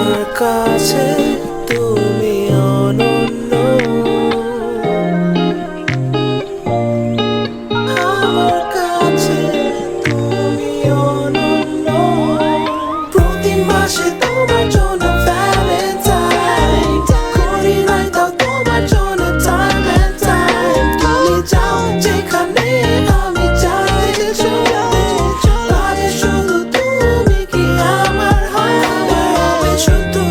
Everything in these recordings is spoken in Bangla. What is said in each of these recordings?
আমার কাছে তুমি অনন্য, আমার কাছে তুমি অনন্য। প্রতি মাসে তোমার জন্য ভ্যালেন্টাইন করি নাই, তাও তোমার জন্য টাইম এন্ড টাইম। তুমি যাও যেখানে আমি যাই, শুধু তুমি কি আমার হবে শুধু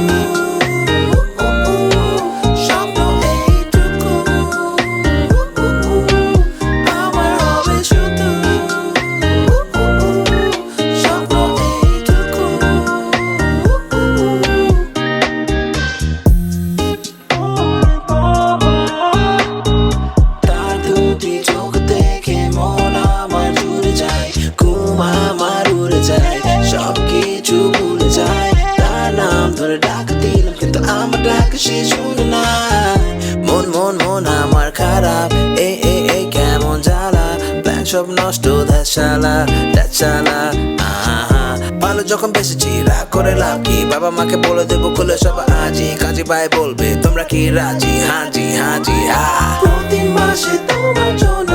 স্বপ্ন এইটুকু, আমার হবে শুধু স্বপ্ন এইটুকু। তার দুটি চোখ দেখে মন আমার জুড়ে যায়, ঘুম আমার উড়ে যায়, সবকিছু ভুলে যায়। তার নাম ধরে ডাক দিলাম কিন্তু আমার ডাক সে শুনে না। মন মন মন আমার খারাপ, এই কেমন জ্বালা, প্ল্যান সব নষ্ট দেশালা দেশালা। ভালো যখন বেসেছি রাগ করে লাভ কি, বাবা মাকে বলে দেবো খুলে সব আজই, কাজী ভাই বলবে তোমরা কি রাজি, হাজি হাজি হা। প্রতি মাসে তোমার জন্য